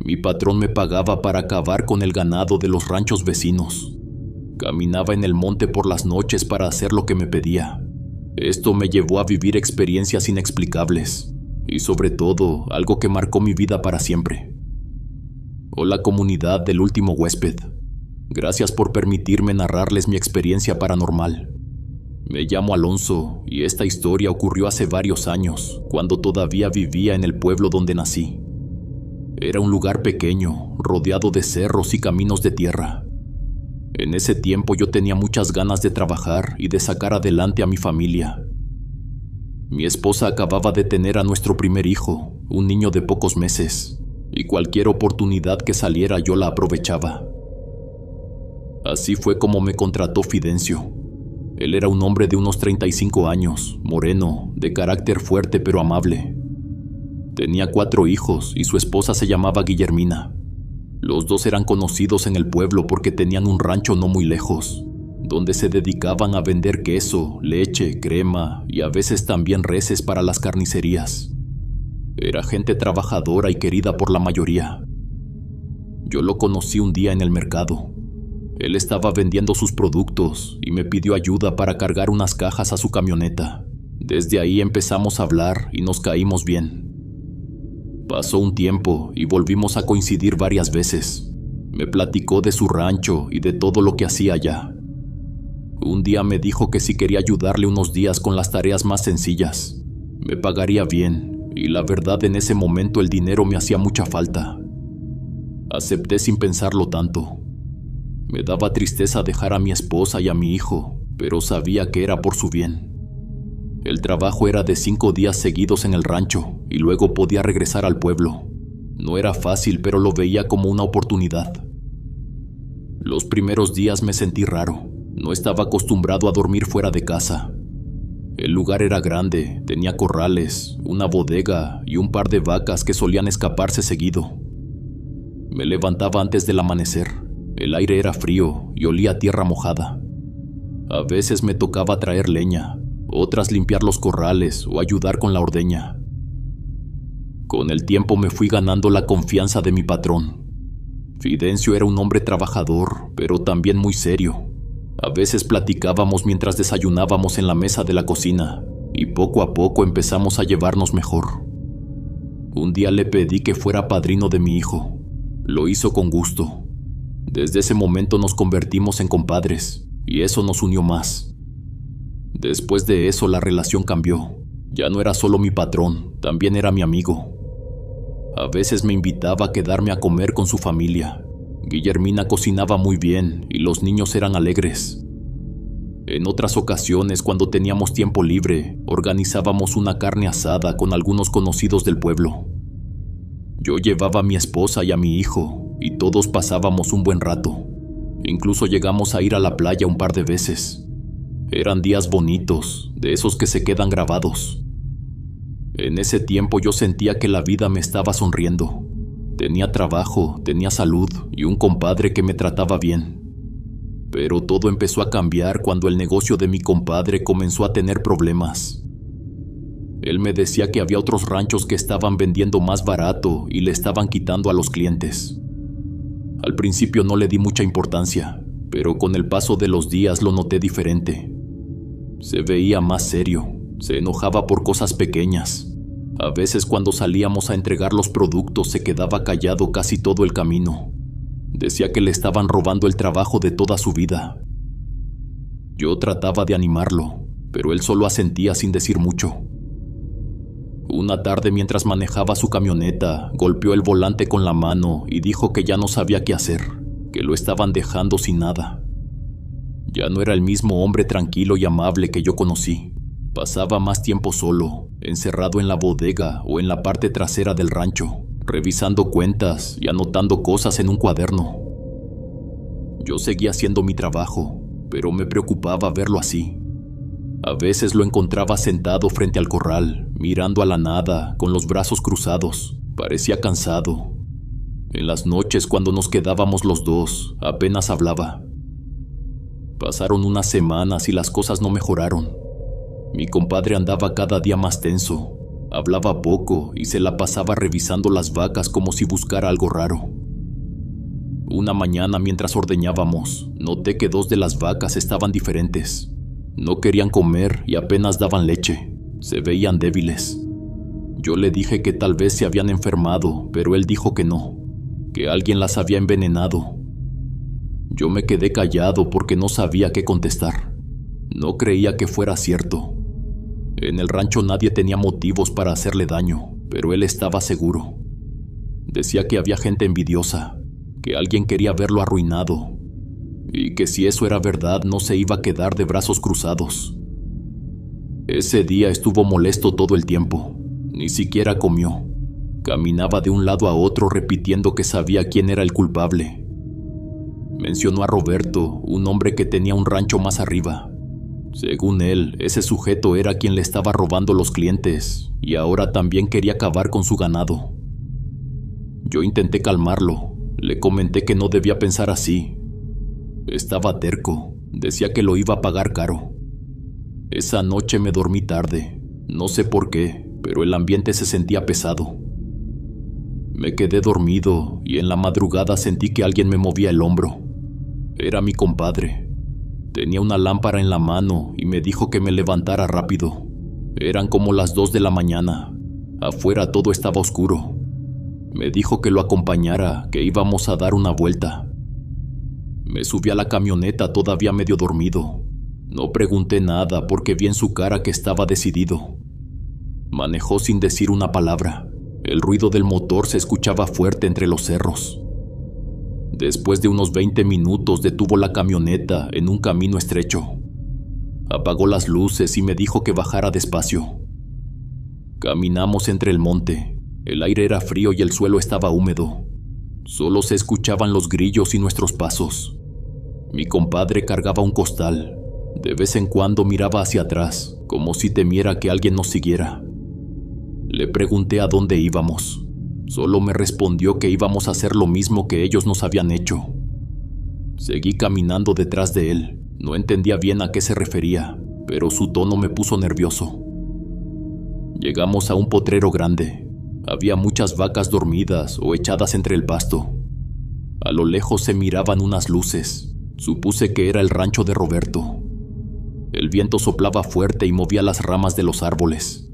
Mi patrón me pagaba para acabar con el ganado de los ranchos vecinos. Caminaba en el monte por las noches para hacer lo que me pedía. Esto me llevó a vivir experiencias inexplicables y sobre todo algo que marcó mi vida para siempre. Hola comunidad del último huésped. Gracias por permitirme narrarles mi experiencia paranormal. Me llamo Alonso y esta historia ocurrió hace varios años, cuando todavía vivía en el pueblo donde nací. Era un lugar pequeño, rodeado de cerros y caminos de tierra. En ese tiempo yo tenía muchas ganas de trabajar y de sacar adelante a mi familia. Mi esposa acababa de tener a nuestro primer hijo, un niño de pocos meses, y cualquier oportunidad que saliera yo la aprovechaba. Así fue como me contrató Fidencio. Él era un hombre de unos 35 años, moreno, de carácter fuerte pero amable. Tenía 4 hijos y su esposa se llamaba Guillermina. Los dos eran conocidos en el pueblo porque tenían un rancho no muy lejos, donde se dedicaban a vender queso, leche, crema y a veces también reses para las carnicerías. Era gente trabajadora y querida por la mayoría. Yo lo conocí un día en el mercado. Él estaba vendiendo sus productos y me pidió ayuda para cargar unas cajas a su camioneta. Desde ahí empezamos a hablar y nos caímos bien. Pasó un tiempo y volvimos a coincidir varias veces. Me platicó de su rancho y de todo lo que hacía allá. Un día me dijo que si quería ayudarle unos días con las tareas más sencillas, me pagaría bien, y la verdad en ese momento el dinero me hacía mucha falta. Acepté sin pensarlo tanto. Me daba tristeza dejar a mi esposa y a mi hijo, pero sabía que era por su bien. El trabajo era de 5 días seguidos en el rancho y luego podía regresar al pueblo. No era fácil, pero lo veía como una oportunidad. Los primeros días me sentí raro. No estaba acostumbrado a dormir fuera de casa. El lugar era grande, tenía corrales, una bodega y un par de vacas que solían escaparse seguido. Me levantaba antes del amanecer. El aire era frío y olía a tierra mojada. A veces me tocaba traer leña, otras limpiar los corrales o ayudar con la ordeña. Con el tiempo me fui ganando la confianza de mi patrón. Fidencio era un hombre trabajador, pero también muy serio. A veces platicábamos mientras desayunábamos en la mesa de la cocina, y poco a poco empezamos a llevarnos mejor. Un día le pedí que fuera padrino de mi hijo. Lo hizo con gusto. Desde ese momento nos convertimos en compadres, y eso nos unió más. Después de eso la relación cambió. Ya no era solo mi patrón, también era mi amigo. A veces me invitaba a quedarme a comer con su familia. Guillermina cocinaba muy bien y los niños eran alegres. En otras ocasiones, cuando teníamos tiempo libre, organizábamos una carne asada con algunos conocidos del pueblo. Yo llevaba a mi esposa y a mi hijo, y todos pasábamos un buen rato. Incluso llegamos a ir a la playa un par de veces. Eran días bonitos, de esos que se quedan grabados. En ese tiempo yo sentía que la vida me estaba sonriendo. Tenía trabajo, tenía salud y un compadre que me trataba bien. Pero todo empezó a cambiar cuando el negocio de mi compadre comenzó a tener problemas. Él me decía que había otros ranchos que estaban vendiendo más barato y le estaban quitando a los clientes. Al principio no le di mucha importancia, pero con el paso de los días lo noté diferente. Se veía más serio, se enojaba por cosas pequeñas. A veces cuando salíamos a entregar los productos se quedaba callado casi todo el camino. Decía que le estaban robando el trabajo de toda su vida. Yo trataba de animarlo, pero él solo asentía sin decir mucho. Una tarde, mientras manejaba su camioneta, golpeó el volante con la mano y dijo que ya no sabía qué hacer, que lo estaban dejando sin nada. Ya no era el mismo hombre tranquilo y amable que yo conocí. Pasaba más tiempo solo, encerrado en la bodega o en la parte trasera del rancho, revisando cuentas y anotando cosas en un cuaderno. Yo seguía haciendo mi trabajo, pero me preocupaba verlo así. A veces lo encontraba sentado frente al corral, mirando a la nada, con los brazos cruzados. Parecía cansado. En las noches, cuando nos quedábamos los dos, apenas hablaba. Pasaron unas semanas y las cosas no mejoraron. Mi compadre andaba cada día más tenso. Hablaba poco y se la pasaba revisando las vacas como si buscara algo raro. Una mañana, mientras ordeñábamos, noté que 2 de las vacas estaban diferentes. No querían comer y apenas daban leche. Se veían débiles. Yo le dije que tal vez se habían enfermado, pero él dijo que no, que alguien las había envenenado. Yo me quedé callado porque no sabía qué contestar. No creía que fuera cierto. En el rancho nadie tenía motivos para hacerle daño, pero él estaba seguro. Decía que había gente envidiosa, que alguien quería verlo arruinado, y que si eso era verdad no se iba a quedar de brazos cruzados. Ese día estuvo molesto todo el tiempo. Ni siquiera comió. Caminaba de un lado a otro repitiendo que sabía quién era el culpable. Mencionó a Roberto, un hombre que tenía un rancho más arriba. Según él, ese sujeto era quien le estaba robando los clientes y ahora también quería acabar con su ganado. Yo intenté calmarlo. Le comenté que no debía pensar así. Estaba terco. Decía que lo iba a pagar caro. Esa noche me dormí tarde. No sé por qué, pero el ambiente se sentía pesado. Me quedé dormido y en la madrugada sentí que alguien me movía el hombro. Era mi compadre. Tenía una lámpara en la mano y me dijo que me levantara rápido. Eran como las 2 de la mañana. Afuera todo estaba oscuro. Me dijo que lo acompañara, que íbamos a dar una vuelta. Me subí a la camioneta todavía medio dormido. No pregunté nada porque vi en su cara que estaba decidido. Manejó sin decir una palabra. El ruido del motor se escuchaba fuerte entre los cerros. Después de unos 20 minutos detuvo la camioneta en un camino estrecho. Apagó las luces y me dijo que bajara despacio. Caminamos entre el monte. El aire era frío y el suelo estaba húmedo. Solo se escuchaban los grillos y nuestros pasos. Mi compadre cargaba un costal. De vez en cuando miraba hacia atrás, como si temiera que alguien nos siguiera. Le pregunté a dónde íbamos. Solo me respondió que íbamos a hacer lo mismo que ellos nos habían hecho. Seguí caminando detrás de él. No entendía bien a qué se refería, pero su tono me puso nervioso. Llegamos a un potrero grande. Había muchas vacas dormidas o echadas entre el pasto. A lo lejos se miraban unas luces. Supuse que era el rancho de Roberto. El viento soplaba fuerte y movía las ramas de los árboles.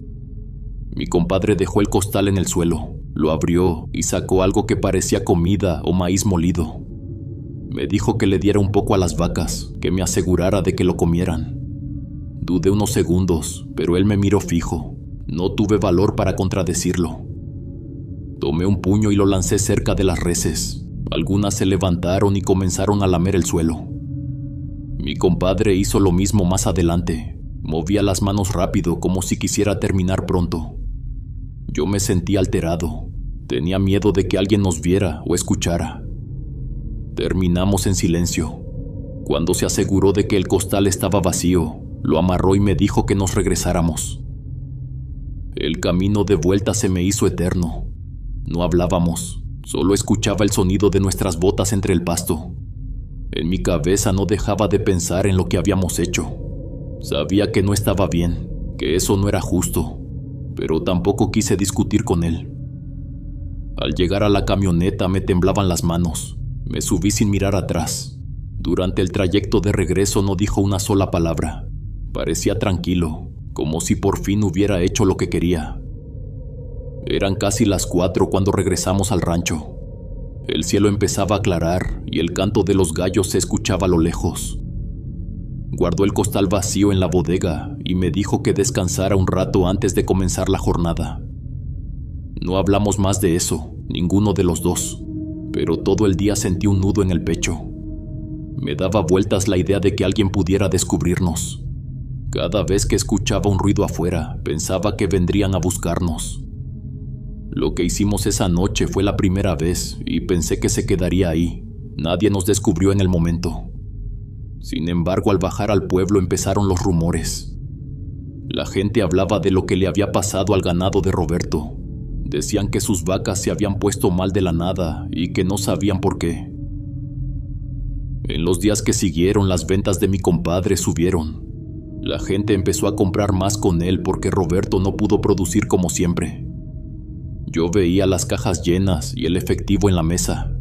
Mi compadre dejó el costal en el suelo, lo abrió y sacó algo que parecía comida o maíz molido. Me dijo que le diera un poco a las vacas, que me asegurara de que lo comieran. Dudé unos segundos, pero él me miró fijo. No tuve valor para contradecirlo. Tomé un puño y lo lancé cerca de las reses. Algunas se levantaron y comenzaron a lamer el suelo. Mi compadre hizo lo mismo más adelante. Movía las manos rápido como si quisiera terminar pronto. Yo me sentí alterado. Tenía miedo de que alguien nos viera o escuchara. Terminamos en silencio. Cuando se aseguró de que el costal estaba vacío, lo amarró y me dijo que nos regresáramos. El camino de vuelta se me hizo eterno. No hablábamos, solo escuchaba el sonido de nuestras botas entre el pasto. En mi cabeza no dejaba de pensar en lo que habíamos hecho. Sabía que no estaba bien, que eso no era justo, pero tampoco quise discutir con él. Al llegar a la camioneta me temblaban las manos. Me subí sin mirar atrás. Durante el trayecto de regreso no dijo una sola palabra. Parecía tranquilo, como si por fin hubiera hecho lo que quería. Eran casi las 4 cuando regresamos al rancho. El cielo empezaba a aclarar y el canto de los gallos se escuchaba a lo lejos. Guardó el costal vacío en la bodega y me dijo que descansara un rato antes de comenzar la jornada. No hablamos más de eso, ninguno de los dos, pero todo el día sentí un nudo en el pecho. Me daba vueltas la idea de que alguien pudiera descubrirnos. Cada vez que escuchaba un ruido afuera, pensaba que vendrían a buscarnos. Lo que hicimos esa noche fue la primera vez y pensé que se quedaría ahí. Nadie nos descubrió en el momento. Sin embargo, al bajar al pueblo empezaron los rumores. La gente hablaba de lo que le había pasado al ganado de Roberto. Decían que sus vacas se habían puesto mal de la nada y que no sabían por qué. En los días que siguieron, las ventas de mi compadre subieron. La gente empezó a comprar más con él porque Roberto no pudo producir como siempre. Yo veía las cajas llenas y el efectivo en la mesa.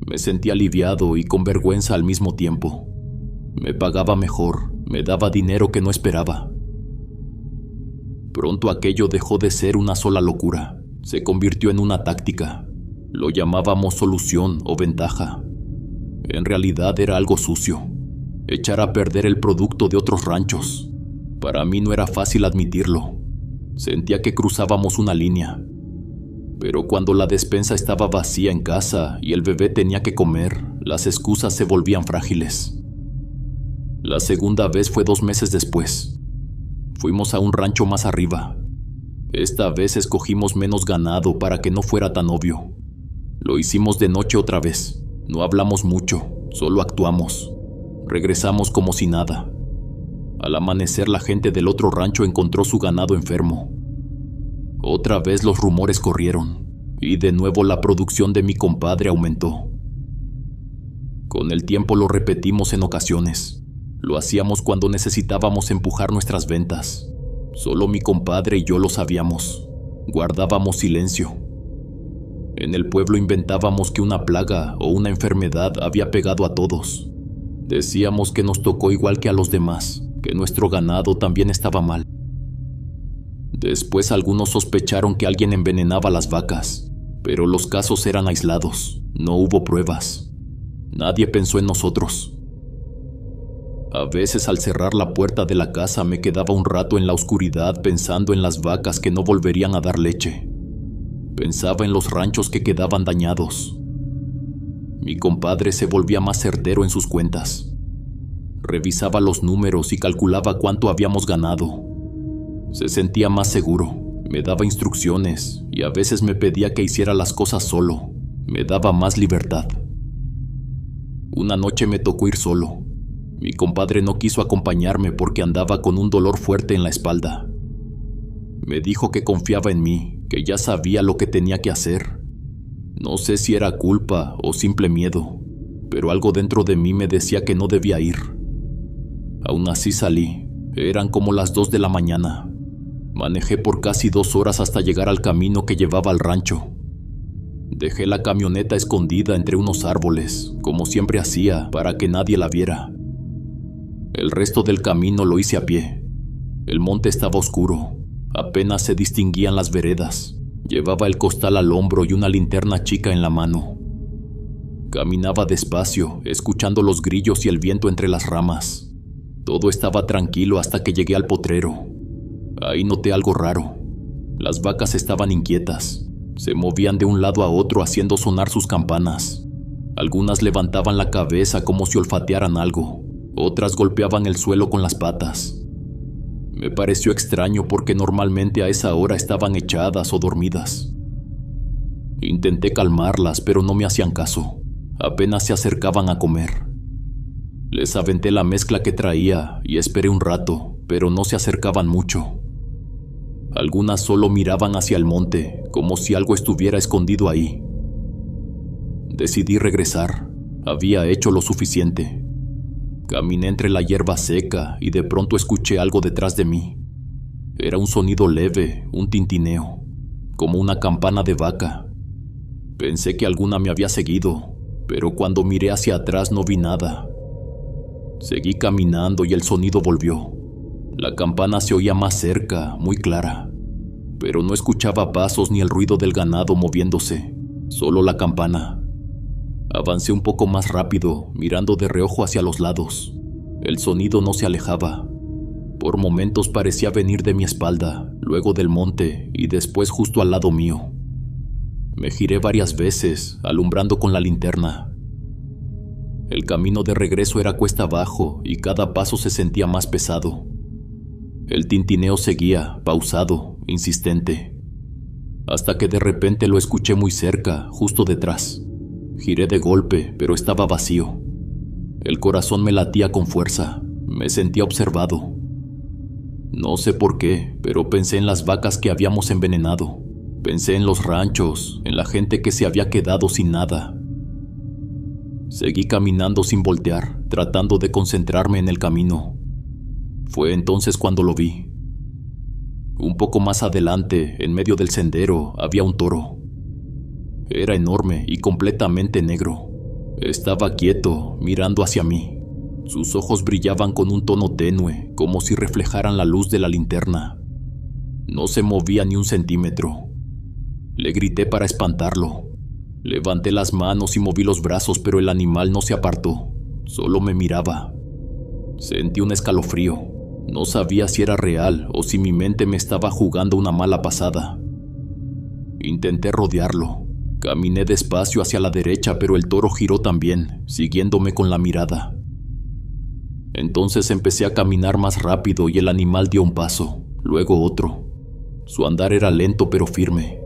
Me sentí aliviado y con vergüenza al mismo tiempo. Me pagaba mejor, me daba dinero que no esperaba. Pronto aquello dejó de ser una sola locura, se convirtió en una táctica. Lo llamábamos solución o ventaja. En realidad era algo sucio, echar a perder el producto de otros ranchos. Para mí no era fácil admitirlo. Sentía que cruzábamos una línea. Pero cuando la despensa estaba vacía en casa y el bebé tenía que comer, las excusas se volvían frágiles. La segunda vez fue 2 meses después. Fuimos a un rancho más arriba. Esta vez escogimos menos ganado para que no fuera tan obvio. Lo hicimos de noche otra vez. No hablamos mucho, solo actuamos. Regresamos como si nada. Al amanecer la gente del otro rancho encontró su ganado enfermo. Otra vez los rumores corrieron, y de nuevo la producción de mi compadre aumentó. Con el tiempo lo repetimos en ocasiones. Lo hacíamos cuando necesitábamos empujar nuestras ventas. Solo mi compadre y yo lo sabíamos. Guardábamos silencio. En el pueblo inventábamos que una plaga o una enfermedad había pegado a todos. Decíamos que nos tocó igual que a los demás, que nuestro ganado también estaba mal. Después algunos sospecharon que alguien envenenaba las vacas, pero los casos eran aislados, no hubo pruebas. Nadie pensó en nosotros. A veces al cerrar la puerta de la casa me quedaba un rato en la oscuridad pensando en las vacas que no volverían a dar leche. Pensaba en los ranchos que quedaban dañados. Mi compadre se volvía más certero en sus cuentas. Revisaba los números y calculaba cuánto habíamos ganado. Se sentía más seguro, me daba instrucciones y a veces me pedía que hiciera las cosas solo. Me daba más libertad. Una noche me tocó ir solo. Mi compadre no quiso acompañarme porque andaba con un dolor fuerte en la espalda. Me dijo que confiaba en mí, que ya sabía lo que tenía que hacer. No sé si era culpa o simple miedo, pero algo dentro de mí me decía que no debía ir. Aún así salí. Eran como las 2 de la mañana. Manejé por casi 2 horas hasta llegar al camino que llevaba al rancho. Dejé la camioneta escondida entre unos árboles, como siempre hacía, para que nadie la viera. El resto del camino lo hice a pie. El monte estaba oscuro. Apenas se distinguían las veredas. Llevaba el costal al hombro y una linterna chica en la mano. Caminaba despacio, escuchando los grillos y el viento entre las ramas. Todo estaba tranquilo hasta que llegué al potrero. Ahí noté algo raro. Las vacas estaban inquietas. Se movían de un lado a otro haciendo sonar sus campanas. Algunas levantaban la cabeza como si olfatearan algo. Otras golpeaban el suelo con las patas. Me pareció extraño porque normalmente a esa hora estaban echadas o dormidas. Intenté calmarlas, pero no me hacían caso. Apenas se acercaban a comer. Les aventé la mezcla que traía y esperé un rato, pero no se acercaban mucho. Algunas solo miraban hacia el monte, como si algo estuviera escondido ahí. Decidí regresar. Había hecho lo suficiente. Caminé entre la hierba seca y de pronto escuché algo detrás de mí. Era un sonido leve, un tintineo, como una campana de vaca. Pensé que alguna me había seguido, pero cuando miré hacia atrás no vi nada. Seguí caminando y el sonido volvió. La campana se oía más cerca, muy clara, pero no escuchaba pasos ni el ruido del ganado moviéndose, solo la campana. Avancé un poco más rápido, mirando de reojo hacia los lados. El sonido no se alejaba. Por momentos parecía venir de mi espalda, luego del monte y después justo al lado mío. Me giré varias veces, alumbrando con la linterna. El camino de regreso era cuesta abajo y cada paso se sentía más pesado. El tintineo seguía, pausado, insistente, hasta que de repente lo escuché muy cerca, justo detrás. Giré de golpe, pero estaba vacío. El corazón me latía con fuerza. Me sentía observado. No sé por qué, pero pensé en las vacas que habíamos envenenado. Pensé en los ranchos, en la gente que se había quedado sin nada. Seguí caminando sin voltear, tratando de concentrarme en el camino. Fue entonces cuando lo vi. Un poco más adelante, en medio del sendero, había un toro. Era enorme y completamente negro. Estaba quieto, mirando hacia mí. Sus ojos brillaban con un tono tenue, como si reflejaran la luz de la linterna. No se movía ni un centímetro. Le grité para espantarlo. Levanté las manos y moví los brazos, pero el animal no se apartó. Solo me miraba. Sentí un escalofrío. No sabía si era real o si mi mente me estaba jugando una mala pasada. Intenté rodearlo. Caminé despacio hacia la derecha, pero el toro giró también, siguiéndome con la mirada. Entonces empecé a caminar más rápido y el animal dio un paso, luego otro. Su andar era lento pero firme.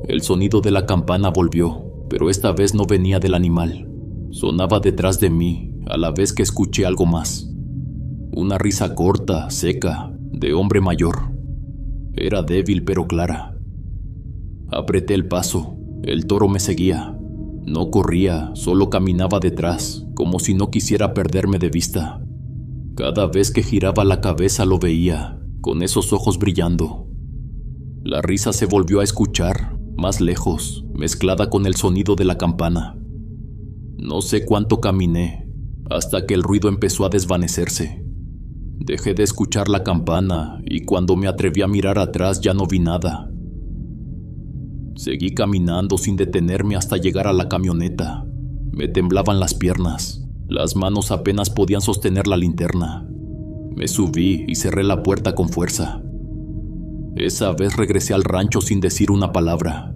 El sonido de la campana volvió, pero esta vez no venía del animal. Sonaba detrás de mí, a la vez que escuché algo más. Una risa corta, seca, de hombre mayor. Era débil pero clara. Apreté el paso. El toro me seguía. No corría, solo caminaba detrás, como si no quisiera perderme de vista. Cada vez que giraba la cabeza lo veía, con esos ojos brillando. La risa se volvió a escuchar, más lejos, mezclada con el sonido de la campana. No sé cuánto caminé, hasta que el ruido empezó a desvanecerse. Dejé de escuchar la campana y cuando me atreví a mirar atrás ya no vi nada. Seguí caminando sin detenerme hasta llegar a la camioneta. Me temblaban las piernas, las manos apenas podían sostener la linterna. Me subí y cerré la puerta con fuerza. Esa vez regresé al rancho sin decir una palabra.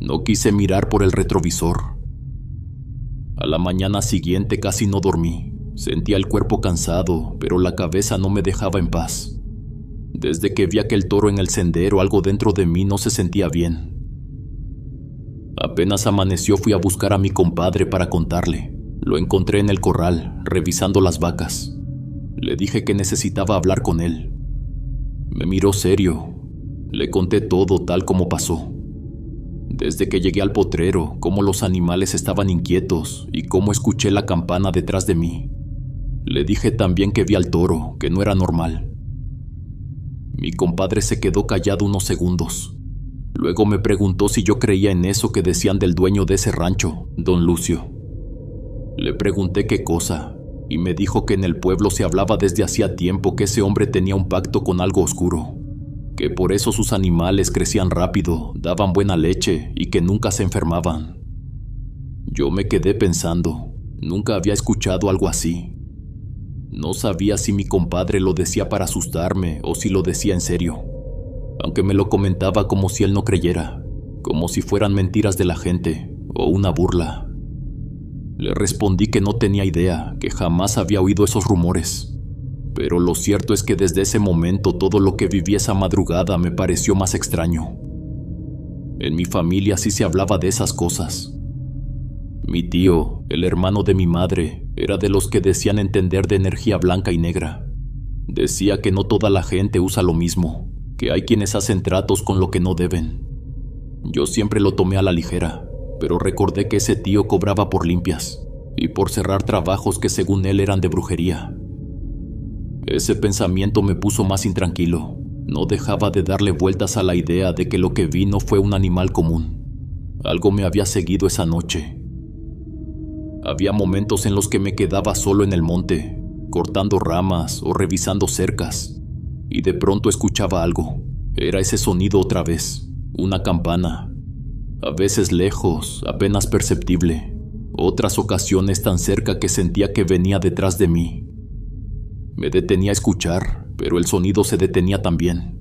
No quise mirar por el retrovisor. A la mañana siguiente casi no dormí. Sentía el cuerpo cansado, pero la cabeza no me dejaba en paz. Desde que vi aquel toro en el sendero, algo dentro de mí no se sentía bien. Apenas amaneció fui a buscar a mi compadre para contarle. Lo encontré en el corral, revisando las vacas. Le dije que necesitaba hablar con él. Me miró serio. Le conté todo tal como pasó. Desde que llegué al potrero, cómo los animales estaban inquietos y cómo escuché la campana detrás de mí. Le dije también que vi al toro, que no era normal. Mi compadre se quedó callado unos segundos. Luego me preguntó si yo creía en eso que decían del dueño de ese rancho, don Lucio. Le pregunté qué cosa, y me dijo que en el pueblo se hablaba desde hacía tiempo que ese hombre tenía un pacto con algo oscuro, que por eso sus animales crecían rápido, daban buena leche y que nunca se enfermaban. Yo me quedé pensando, nunca había escuchado algo así. No sabía si mi compadre lo decía para asustarme o si lo decía en serio. Aunque me lo comentaba como si él no creyera, como si fueran mentiras de la gente o una burla. Le respondí que no tenía idea, que jamás había oído esos rumores. Pero lo cierto es que desde ese momento todo lo que viví esa madrugada me pareció más extraño. En mi familia sí se hablaba de esas cosas. Mi tío, el hermano de mi madre, era de los que decían entender de energía blanca y negra. Decía que no toda la gente usa lo mismo, que hay quienes hacen tratos con lo que no deben. Yo siempre lo tomé a la ligera, pero recordé que ese tío cobraba por limpias y por cerrar trabajos que según él eran de brujería. Ese pensamiento me puso más intranquilo. No dejaba de darle vueltas a la idea de que lo que vi no fue un animal común. Algo me había seguido esa noche. Había momentos en los que me quedaba solo en el monte, cortando ramas o revisando cercas. Y de pronto escuchaba algo. Era ese sonido otra vez, una campana. A veces lejos, apenas perceptible. Otras ocasiones tan cerca que sentía que venía detrás de mí. Me detenía a escuchar, pero el sonido se detenía también.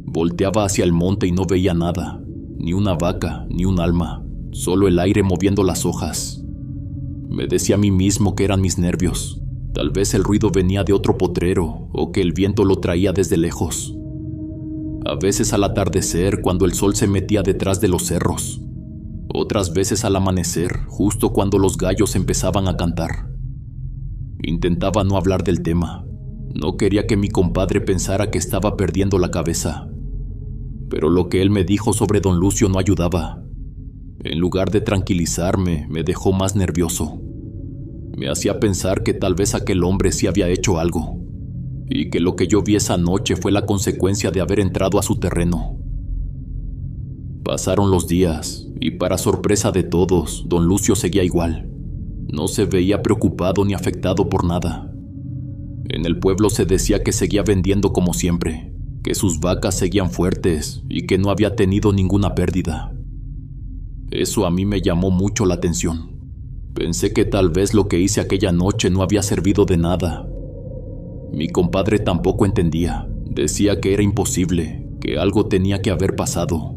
Volteaba hacia el monte y no veía nada, ni una vaca, ni un alma, solo el aire moviendo las hojas. Me decía a mí mismo que eran mis nervios. Tal vez el ruido venía de otro potrero o que el viento lo traía desde lejos. A veces al atardecer, cuando el sol se metía detrás de los cerros. Otras veces al amanecer, justo cuando los gallos empezaban a cantar. Intentaba no hablar del tema. No quería que mi compadre pensara que estaba perdiendo la cabeza. Pero lo que él me dijo sobre don Lucio no ayudaba. En lugar de tranquilizarme, me dejó más nervioso. Me hacía pensar que tal vez aquel hombre sí había hecho algo. y que lo que yo vi esa noche fue la consecuencia de haber entrado a su terreno. Pasaron los días, y para sorpresa de todos, don Lucio seguía igual. No se veía preocupado ni afectado por nada. En el pueblo se decía que seguía vendiendo como siempre, que sus vacas seguían fuertes y que no había tenido ninguna pérdida. Eso a mí me llamó mucho la atención. Pensé que tal vez lo que hice aquella noche no había servido de nada. Mi compadre tampoco entendía. Decía que era imposible, que algo tenía que haber pasado.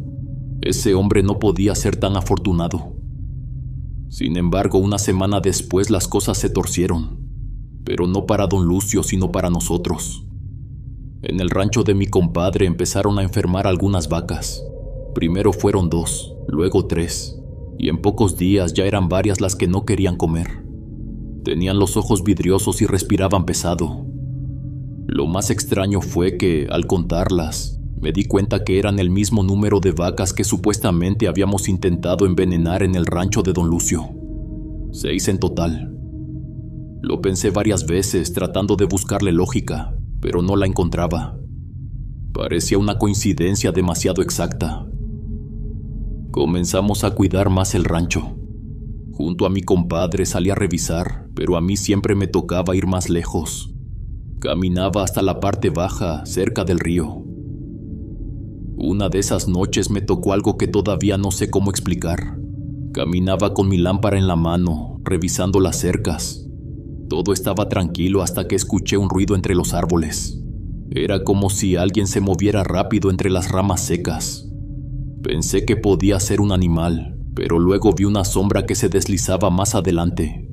Ese hombre no podía ser tan afortunado. Sin embargo, una semana después las cosas se torcieron, pero no para don Lucio, sino para nosotros. En el rancho de mi compadre empezaron a enfermar algunas vacas. Primero fueron 2, luego 3, y en pocos días ya eran varias las que no querían comer. Tenían los ojos vidriosos y respiraban pesado. Lo más extraño fue que, al contarlas, me di cuenta que eran el mismo número de vacas que supuestamente habíamos intentado envenenar en el rancho de don Lucio. 6 en total. Lo pensé varias veces tratando de buscarle lógica, pero no la encontraba. Parecía una coincidencia demasiado exacta. Comenzamos a cuidar más el rancho. Junto a mi compadre salí a revisar, pero a mí siempre me tocaba ir más lejos. Caminaba hasta la parte baja, cerca del río. Una de esas noches me tocó algo que todavía no sé cómo explicar. Caminaba con mi lámpara en la mano, revisando las cercas. Todo estaba tranquilo hasta que escuché un ruido entre los árboles. Era como si alguien se moviera rápido entre las ramas secas. Pensé que podía ser un animal, pero luego vi una sombra que se deslizaba más adelante.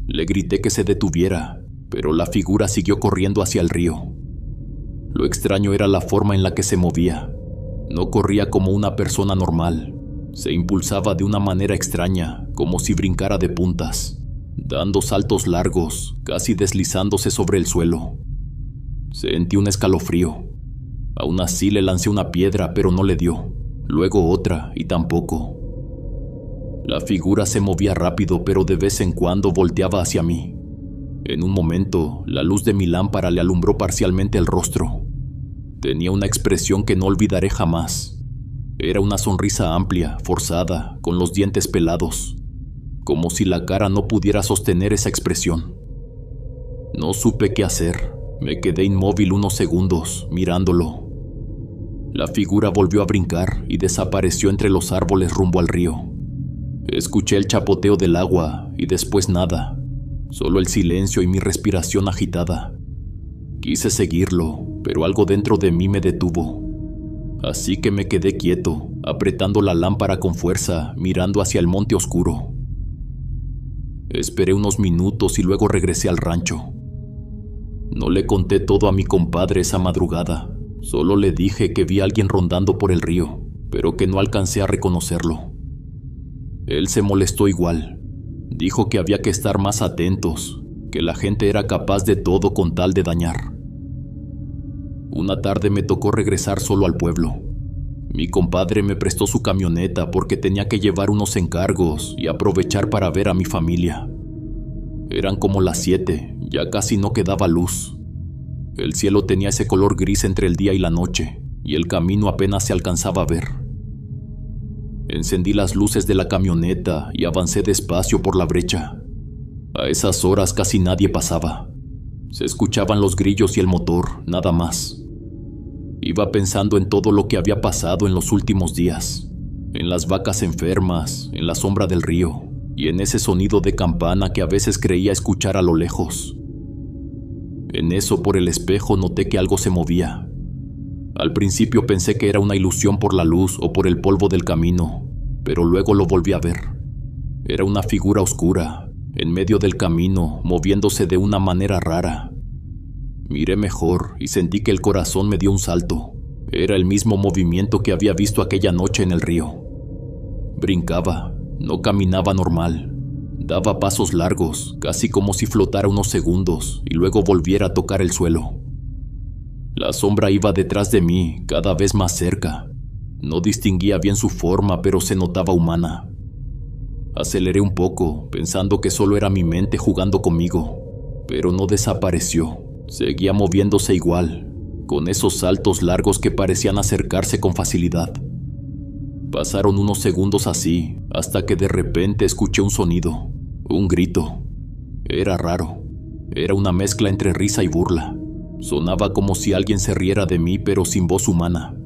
Le grité que se detuviera, pero la figura siguió corriendo hacia el río. Lo extraño era la forma en la que se movía. No corría como una persona normal. Se impulsaba de una manera extraña, como si brincara de puntas, dando saltos largos, casi deslizándose sobre el suelo. Sentí un escalofrío. Aún así le lancé una piedra, pero no le dio. Luego otra, y tampoco. La figura se movía rápido, pero de vez en cuando volteaba hacia mí. En un momento, la luz de mi lámpara le alumbró parcialmente el rostro. Tenía una expresión que no olvidaré jamás. Era una sonrisa amplia, forzada, con los dientes pelados, como si la cara no pudiera sostener esa expresión. No supe qué hacer. Me quedé inmóvil unos segundos, mirándolo. La figura volvió a brincar y desapareció entre los árboles rumbo al río. Escuché el chapoteo del agua y después nada, solo el silencio y mi respiración agitada. Quise seguirlo, pero algo dentro de mí me detuvo. Así que me quedé quieto, apretando la lámpara con fuerza, mirando hacia el monte oscuro. Esperé unos minutos y luego regresé al rancho. No le conté todo a mi compadre esa madrugada. Solo le dije que vi a alguien rondando por el río, pero que no alcancé a reconocerlo. Él se molestó igual. Dijo que había que estar más atentos, que la gente era capaz de todo con tal de dañar. Una tarde me tocó regresar solo al pueblo. Mi compadre me prestó su camioneta porque tenía que llevar unos encargos y aprovechar para ver a mi familia. Eran como las 7, ya casi no quedaba luz. El cielo tenía ese color gris entre el día y la noche, y el camino apenas se alcanzaba a ver. Encendí las luces de la camioneta y avancé despacio por la brecha. A esas horas casi nadie pasaba. Se escuchaban los grillos y el motor, nada más. Iba pensando en todo lo que había pasado en los últimos días, en las vacas enfermas, en la sombra del río, y en ese sonido de campana que a veces creía escuchar a lo lejos. En eso, por el espejo, noté que algo se movía. Al principio pensé que era una ilusión por la luz o por el polvo del camino, pero luego lo volví a ver. Era una figura oscura, en medio del camino, moviéndose de una manera rara. Miré mejor y sentí que el corazón me dio un salto. Era el mismo movimiento que había visto aquella noche en el río. Brincaba, no caminaba normal. Daba pasos largos, casi como si flotara unos segundos y luego volviera a tocar el suelo. La sombra iba detrás de mí, cada vez más cerca. No distinguía bien su forma, pero se notaba humana. Aceleré un poco, pensando que solo era mi mente jugando conmigo, pero no desapareció. Seguía moviéndose igual, con esos saltos largos que parecían acercarse con facilidad. Pasaron unos segundos así, hasta que de repente escuché un sonido, un grito. Era raro. Era una mezcla entre risa y burla. Sonaba como si alguien se riera de mí, pero sin voz humana.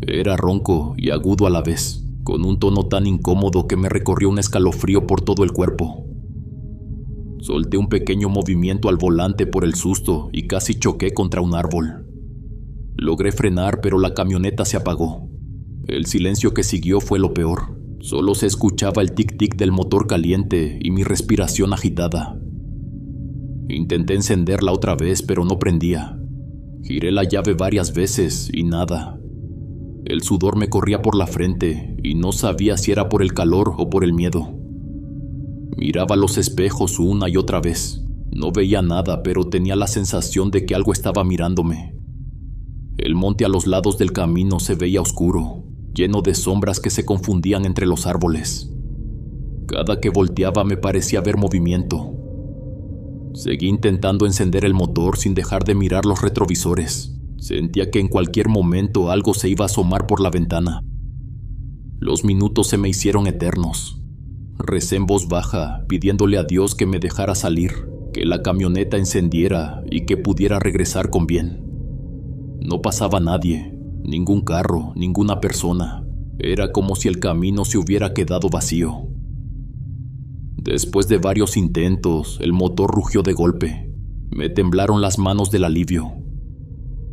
Era ronco y agudo a la vez, con un tono tan incómodo que me recorrió un escalofrío por todo el cuerpo. Solté un pequeño movimiento al volante por el susto y casi choqué contra un árbol. Logré frenar, pero la camioneta se apagó. El silencio que siguió fue lo peor. Solo se escuchaba el tic-tic del motor caliente y mi respiración agitada. Intenté encenderla otra vez, pero no prendía. Giré la llave varias veces y nada. El sudor me corría por la frente y no sabía si era por el calor o por el miedo. Miraba los espejos una y otra vez. No veía nada, pero tenía la sensación de que algo estaba mirándome. El monte a los lados del camino se veía oscuro, lleno de sombras que se confundían entre los árboles. Cada que volteaba me parecía ver movimiento. Seguí intentando encender el motor sin dejar de mirar los retrovisores. Sentía que en cualquier momento algo se iba a asomar por la ventana. Los minutos se me hicieron eternos. Recé en voz baja, pidiéndole a Dios que me dejara salir, que la camioneta encendiera y que pudiera regresar con bien. No pasaba nadie, ningún carro, ninguna persona. Era como si el camino se hubiera quedado vacío. Después de varios intentos, el motor rugió de golpe. Me temblaron las manos del alivio.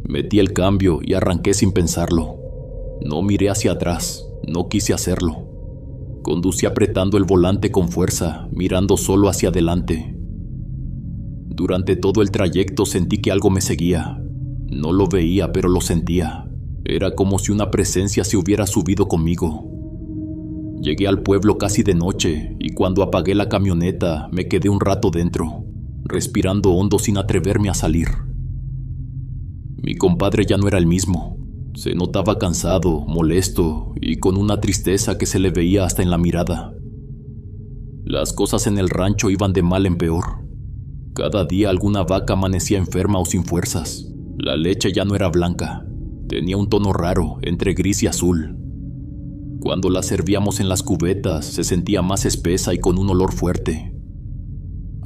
Metí el cambio y arranqué sin pensarlo. No miré hacia atrás, no quise hacerlo. Conducí apretando el volante con fuerza, mirando solo hacia adelante. Durante todo el trayecto sentí que algo me seguía. No lo veía, pero lo sentía. Era como si una presencia se hubiera subido conmigo. Llegué al pueblo casi de noche y cuando apagué la camioneta me quedé un rato dentro, respirando hondo sin atreverme a salir. Mi compadre ya no era el mismo. Se notaba cansado, molesto y con una tristeza que se le veía hasta en la mirada. Las cosas en el rancho iban de mal en peor. Cada día alguna vaca amanecía enferma o sin fuerzas. La leche ya no era blanca. Tenía un tono raro, entre gris y azul. Cuando la servíamos en las cubetas, se sentía más espesa y con un olor fuerte.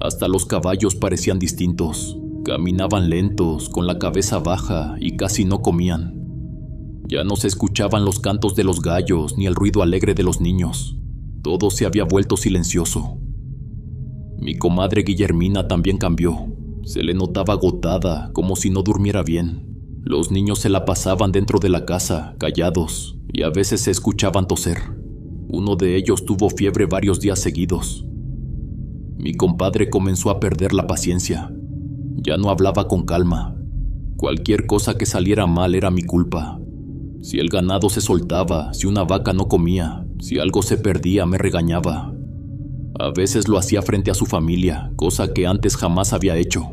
Hasta los caballos parecían distintos. Caminaban lentos, con la cabeza baja y casi no comían. Ya no se escuchaban los cantos de los gallos ni el ruido alegre de los niños. Todo se había vuelto silencioso. Mi comadre Guillermina también cambió. Se le notaba agotada, como si no durmiera bien. Los niños se la pasaban dentro de la casa, callados, y a veces se escuchaban toser. Uno de ellos tuvo fiebre varios días seguidos. Mi compadre comenzó a perder la paciencia. Ya no hablaba con calma. Cualquier cosa que saliera mal era mi culpa. Si el ganado se soltaba, si una vaca no comía, si algo se perdía, me regañaba. A veces lo hacía frente a su familia, cosa que antes jamás había hecho.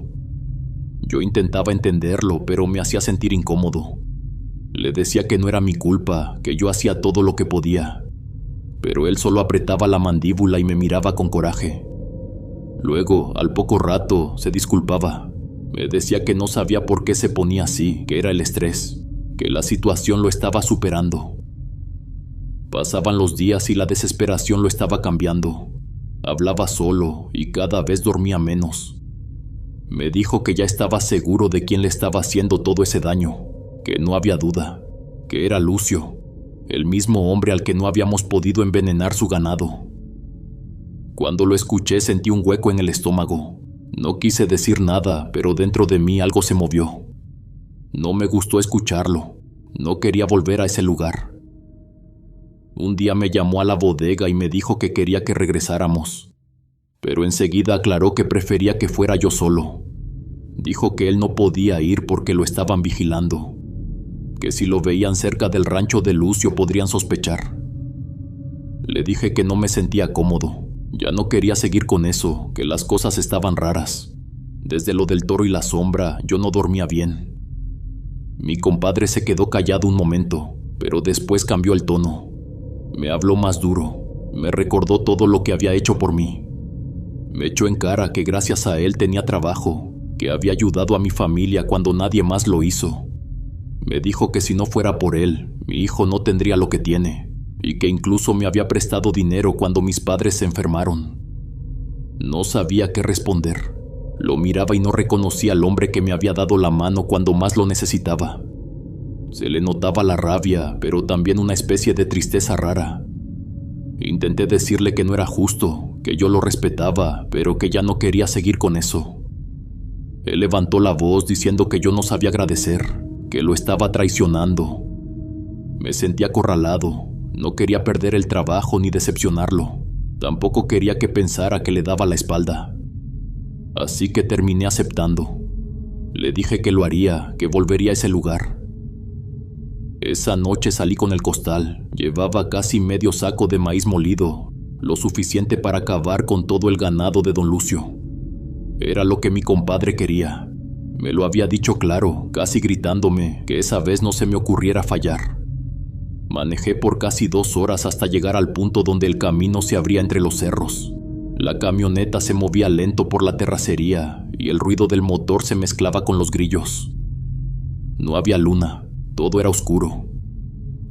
Yo intentaba entenderlo, pero me hacía sentir incómodo. Le decía que no era mi culpa, que yo hacía todo lo que podía. Pero él solo apretaba la mandíbula y me miraba con coraje. Luego, al poco rato, se disculpaba. Me decía que no sabía por qué se ponía así, que era el estrés, que la situación lo estaba superando. Pasaban los días y la desesperación lo estaba cambiando. Hablaba solo y cada vez dormía menos. Me dijo que ya estaba seguro de quién le estaba haciendo todo ese daño, que no había duda, que era Lucio, el mismo hombre al que no habíamos podido envenenar su ganado. Cuando lo escuché sentí un hueco en el estómago. No quise decir nada, pero dentro de mí algo se movió. No me gustó escucharlo. No quería volver a ese lugar. Un día me llamó a la bodega y me dijo que quería que regresáramos. Pero enseguida aclaró que prefería que fuera yo solo. Dijo que él no podía ir porque lo estaban vigilando, que si lo veían cerca del rancho de Lucio podrían sospechar. Le dije que no me sentía cómodo, ya no quería seguir con eso, que las cosas estaban raras. Desde lo del toro y la sombra, yo no dormía bien. Mi compadre se quedó callado un momento, pero después cambió el tono. Me habló más duro, me recordó todo lo que había hecho por mí. Me echó en cara que gracias a él tenía trabajo, que había ayudado a mi familia cuando nadie más lo hizo. Me dijo que si no fuera por él, mi hijo no tendría lo que tiene, y que incluso me había prestado dinero cuando mis padres se enfermaron. No sabía qué responder. Lo miraba y no reconocía al hombre que me había dado la mano cuando más lo necesitaba. Se le notaba la rabia, pero también una especie de tristeza rara. Intenté decirle que no era justo, que yo lo respetaba, pero que ya no quería seguir con eso. Él levantó la voz diciendo que yo no sabía agradecer, que lo estaba traicionando. Me sentí acorralado, no quería perder el trabajo ni decepcionarlo. Tampoco quería que pensara que le daba la espalda. Así que terminé aceptando. Le dije que lo haría, que volvería a ese lugar. Esa noche salí con el costal. Llevaba casi medio saco de maíz molido, lo suficiente para acabar con todo el ganado de don Lucio. Era lo que mi compadre quería. Me lo había dicho claro, casi gritándome que esa vez no se me ocurriera fallar. Manejé por casi 2 horas hasta llegar al punto donde el camino se abría entre los cerros. La camioneta se movía lento por la terracería y el ruido del motor se mezclaba con los grillos. No había luna, todo era oscuro.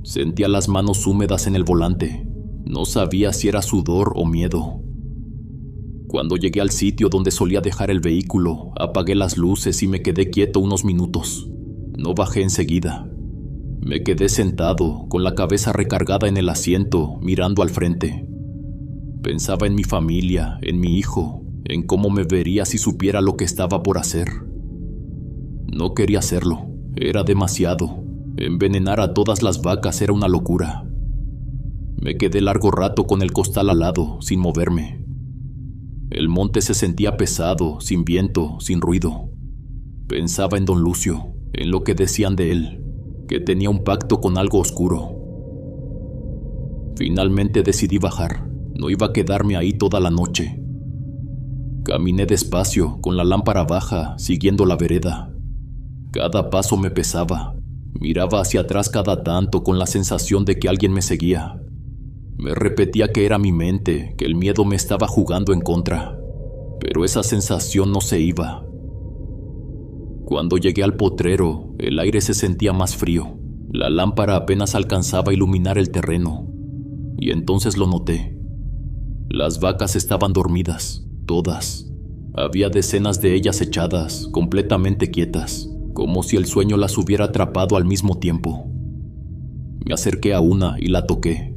Sentía las manos húmedas en el volante. No sabía si era sudor o miedo. Cuando llegué al sitio donde solía dejar el vehículo, apagué las luces y me quedé quieto unos minutos. No bajé enseguida. Me quedé sentado, con la cabeza recargada en el asiento, mirando al frente. Pensaba en mi familia, en mi hijo, en cómo me vería si supiera lo que estaba por hacer. No quería hacerlo, era demasiado. Envenenar a todas las vacas era una locura. Me quedé largo rato con el costal al lado, sin moverme. El monte se sentía pesado, sin viento, sin ruido. Pensaba en don Lucio, en lo que decían de él, que tenía un pacto con algo oscuro. Finalmente decidí bajar. No iba a quedarme ahí toda la noche. Caminé despacio, con la lámpara baja, siguiendo la vereda. Cada paso me pesaba. Miraba hacia atrás cada tanto con la sensación de que alguien me seguía. Me repetía que era mi mente, que el miedo me estaba jugando en contra. Pero esa sensación no se iba. Cuando llegué al potrero, el aire se sentía más frío. La lámpara apenas alcanzaba a iluminar el terreno. Y entonces lo noté. Las vacas estaban dormidas, todas. Había decenas de ellas echadas, completamente quietas, como si el sueño las hubiera atrapado al mismo tiempo. Me acerqué a una y la toqué.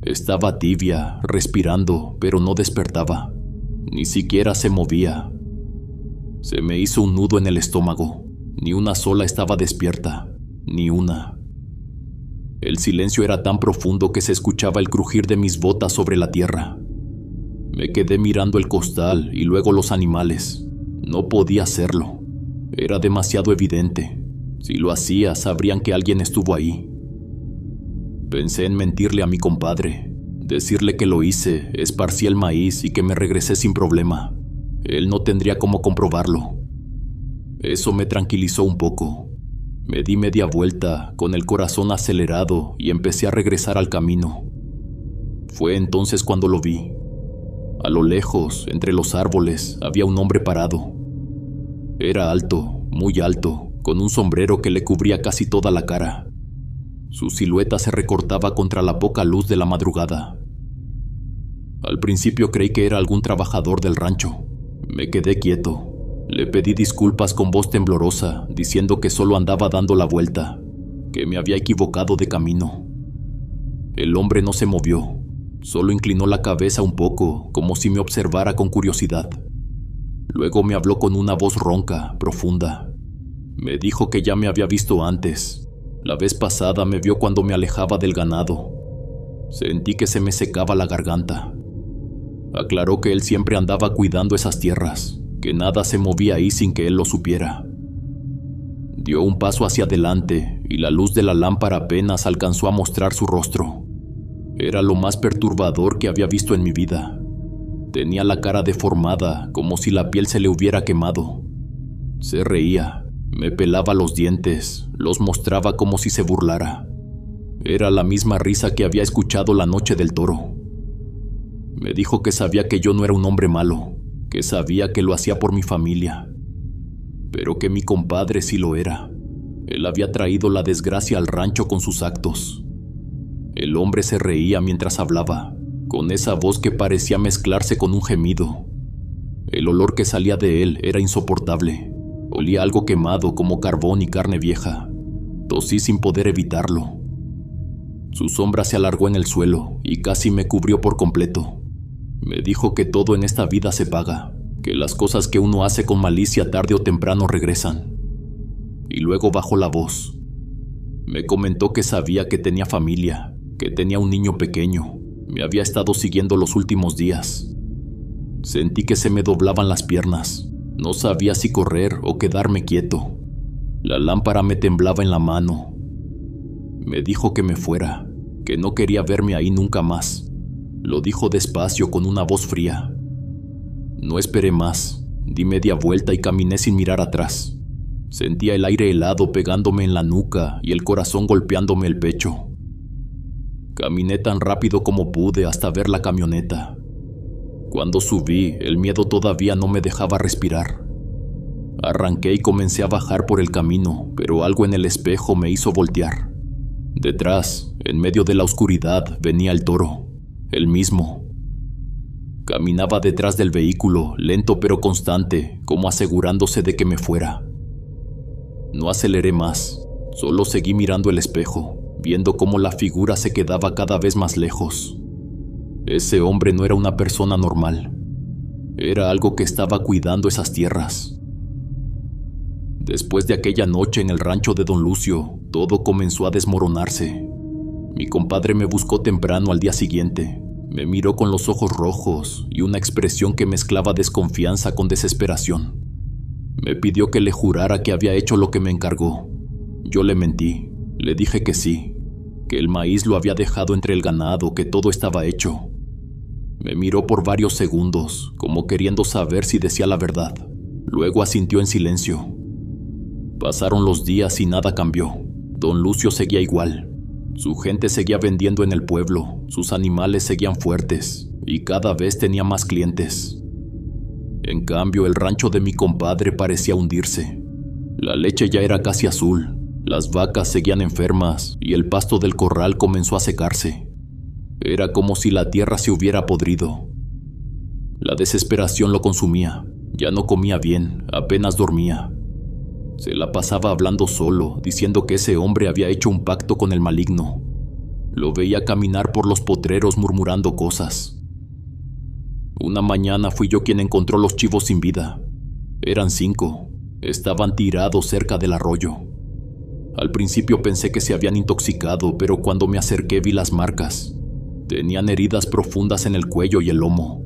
Estaba tibia, respirando, pero no despertaba. Ni siquiera se movía. Se me hizo un nudo en el estómago. Ni una sola estaba despierta, ni una. El silencio era tan profundo que se escuchaba el crujir de mis botas sobre la tierra. Me quedé mirando el costal y luego los animales. No podía hacerlo. Era demasiado evidente. Si lo hacía, sabrían que alguien estuvo ahí. Pensé en mentirle a mi compadre, decirle que lo hice, esparcí el maíz y que me regresé sin problema. Él no tendría cómo comprobarlo. Eso me tranquilizó un poco. Me di media vuelta, con el corazón acelerado, y empecé a regresar al camino. Fue entonces cuando lo vi. A lo lejos, entre los árboles, había un hombre parado. Era alto, muy alto, con un sombrero que le cubría casi toda la cara. Su silueta se recortaba contra la poca luz de la madrugada. Al principio creí que era algún trabajador del rancho. Me quedé quieto. Le pedí disculpas con voz temblorosa, diciendo que solo andaba dando la vuelta, que me había equivocado de camino. El hombre no se movió, solo inclinó la cabeza un poco, como si me observara con curiosidad. Luego me habló con una voz ronca, profunda. Me dijo que ya me había visto antes. La vez pasada me vio cuando me alejaba del ganado. Sentí que se me secaba la garganta. Aclaró que él siempre andaba cuidando esas tierras, que nada se movía ahí sin que él lo supiera. Dio un paso hacia adelante y la luz de la lámpara apenas alcanzó a mostrar su rostro. Era lo más perturbador que había visto en mi vida. Tenía la cara deformada, como si la piel se le hubiera quemado. Se reía, me pelaba los dientes, los mostraba como si se burlara. Era la misma risa que había escuchado la noche del toro. Me dijo que sabía que yo no era un hombre malo, que sabía que lo hacía por mi familia. pero que mi compadre sí lo era. Él había traído la desgracia al rancho con sus actos. El hombre se reía mientras hablaba, con esa voz que parecía mezclarse con un gemido. El olor que salía de él era insoportable. Olía algo quemado como carbón y carne vieja. Tosí sin poder evitarlo. Su sombra se alargó en el suelo y casi me cubrió por completo. Me dijo que todo en esta vida se paga, que las cosas que uno hace con malicia tarde o temprano regresan. Y luego bajó la voz. Me comentó que sabía que tenía familia, que tenía un niño pequeño. Me había estado siguiendo los últimos días. Sentí que se me doblaban las piernas. No sabía si correr o quedarme quieto. La lámpara me temblaba en la mano. Me dijo que me fuera, que no quería verme ahí nunca más. Lo dijo despacio con una voz fría. No esperé más. Di media vuelta y caminé sin mirar atrás. Sentía el aire helado pegándome en la nuca y el corazón golpeándome el pecho. Caminé tan rápido como pude hasta ver la camioneta. Cuando subí, el miedo todavía no me dejaba respirar. Arranqué y comencé a bajar por el camino, pero algo en el espejo me hizo voltear. Detrás, en medio de la oscuridad, venía el toro, el mismo. Caminaba detrás del vehículo, lento pero constante, como asegurándose de que me fuera. No aceleré más, solo seguí mirando el espejo, viendo cómo la figura se quedaba cada vez más lejos. Ese hombre no era una persona normal. Era algo que estaba cuidando esas tierras. Después de aquella noche en el rancho de Don Lucio, todo comenzó a desmoronarse. Mi compadre me buscó temprano al día siguiente. Me miró con los ojos rojos y una expresión que mezclaba desconfianza con desesperación. Me pidió que le jurara que había hecho lo que me encargó. Yo le mentí. Le dije que sí, que el maíz lo había dejado entre el ganado, que todo estaba hecho. Me miró por varios segundos, como queriendo saber si decía la verdad. Luego asintió en silencio. Pasaron los días y nada cambió. Don Lucio seguía igual. Su gente seguía vendiendo en el pueblo, sus animales seguían fuertes y cada vez tenía más clientes. En cambio, el rancho de mi compadre parecía hundirse. La leche ya era casi azul, las vacas seguían enfermas y el pasto del corral comenzó a secarse. Era como si la tierra se hubiera podrido. La desesperación lo consumía. Ya no comía bien, apenas dormía. Se la pasaba hablando solo, diciendo que ese hombre había hecho un pacto con el maligno. Lo veía caminar por los potreros murmurando cosas. Una mañana fui yo quien encontró los chivos sin vida. Eran 5. Estaban tirados cerca del arroyo. Al principio pensé que se habían intoxicado, pero cuando me acerqué vi las marcas. Tenían heridas profundas en el cuello y el lomo.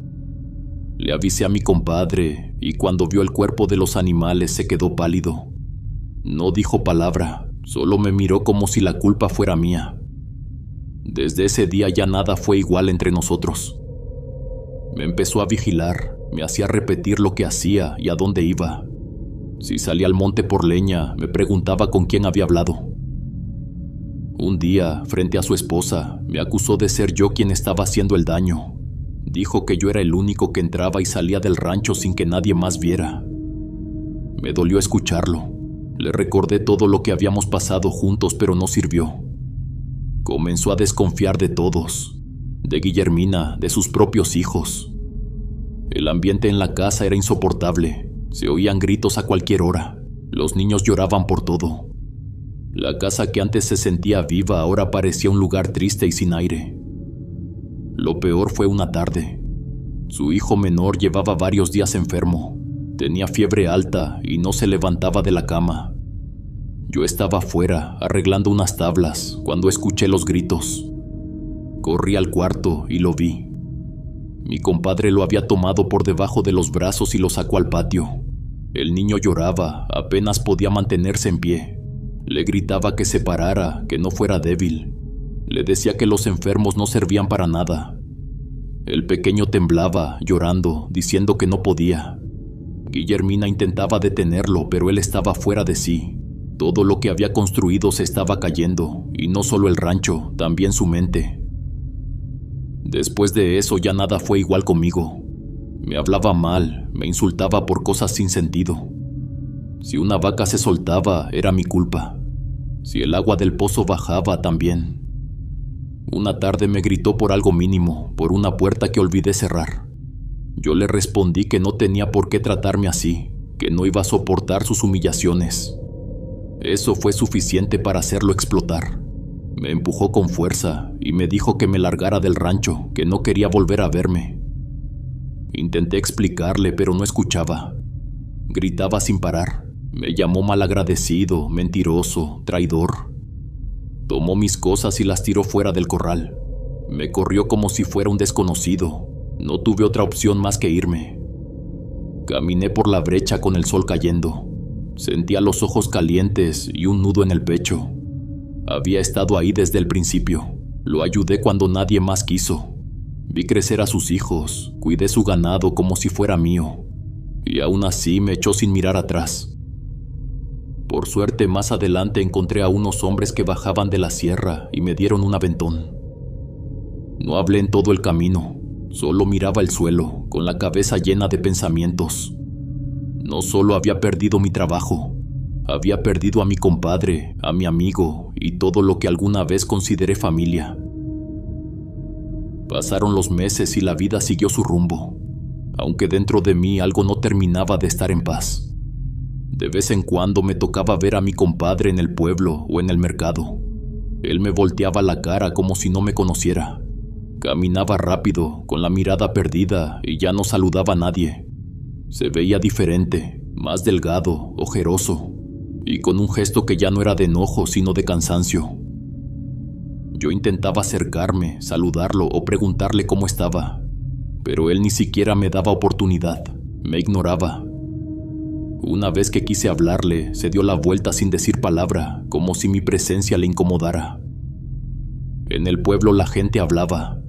Le avisé a mi compadre y cuando vio el cuerpo de los animales se quedó pálido. No dijo palabra, solo me miró como si la culpa fuera mía. Desde ese día ya nada fue igual entre nosotros. Me empezó a vigilar, me hacía repetir lo que hacía y a dónde iba. Si salía al monte por leña, me preguntaba con quién había hablado. Un día, frente a su esposa, me acusó de ser yo quien estaba haciendo el daño. Dijo que yo era el único que entraba y salía del rancho sin que nadie más viera. Me dolió escucharlo. Le recordé todo lo que habíamos pasado juntos, pero no sirvió. Comenzó a desconfiar de todos, de Guillermina, de sus propios hijos. El ambiente en la casa era insoportable. Se oían gritos a cualquier hora. Los niños lloraban por todo. La casa que antes se sentía viva ahora parecía un lugar triste y sin aire. Lo peor fue una tarde. Su hijo menor llevaba varios días enfermo. Tenía fiebre alta y no se levantaba de la cama. Yo estaba afuera arreglando unas tablas cuando escuché los gritos. Corrí al cuarto y lo vi. Mi compadre lo había tomado por debajo de los brazos y lo sacó al patio. El niño lloraba, apenas podía mantenerse en pie. Le gritaba que se parara, que no fuera débil. Le decía que los enfermos no servían para nada. El pequeño temblaba, llorando, diciendo que no podía. Guillermina intentaba detenerlo, pero él estaba fuera de sí. Todo lo que había construido se estaba cayendo, y no solo el rancho, también su mente. Después de eso ya nada fue igual conmigo. Me hablaba mal, me insultaba por cosas sin sentido. Si una vaca se soltaba, era mi culpa. Si el agua del pozo bajaba, también. Una tarde me gritó por algo mínimo, por una puerta que olvidé cerrar. Yo le respondí que no tenía por qué tratarme así, que no iba a soportar sus humillaciones. Eso fue suficiente para hacerlo explotar. Me empujó con fuerza y me dijo que me largara del rancho, que no quería volver a verme. Intenté explicarle, pero no escuchaba. Gritaba sin parar. Me llamó malagradecido, mentiroso, traidor. Tomó mis cosas y las tiró fuera del corral. Me corrió como si fuera un desconocido. No tuve otra opción más que irme. Caminé por la brecha con el sol cayendo. Sentía los ojos calientes y un nudo en el pecho. Había estado ahí desde el principio. Lo ayudé cuando nadie más quiso. Vi crecer a sus hijos, cuidé su ganado como si fuera mío. Y aún así me echó sin mirar atrás. Por suerte, más adelante encontré a unos hombres que bajaban de la sierra y me dieron un aventón. No hablé en todo el camino, solo miraba el suelo, con la cabeza llena de pensamientos. No solo había perdido mi trabajo, había perdido a mi compadre, a mi amigo y todo lo que alguna vez consideré familia. Pasaron los meses y la vida siguió su rumbo, aunque dentro de mí algo no terminaba de estar en paz. De vez en cuando me tocaba ver a mi compadre en el pueblo o en el mercado. Él me volteaba la cara como si no me conociera. Caminaba rápido, con la mirada perdida y ya no saludaba a nadie. Se veía diferente, más delgado, ojeroso, y con un gesto que ya no era de enojo sino de cansancio. Yo intentaba acercarme, saludarlo o preguntarle cómo estaba, pero él ni siquiera me daba oportunidad, me ignoraba. Una vez que quise hablarle, se dio la vuelta sin decir palabra, como si mi presencia le incomodara. En el pueblo la gente hablaba.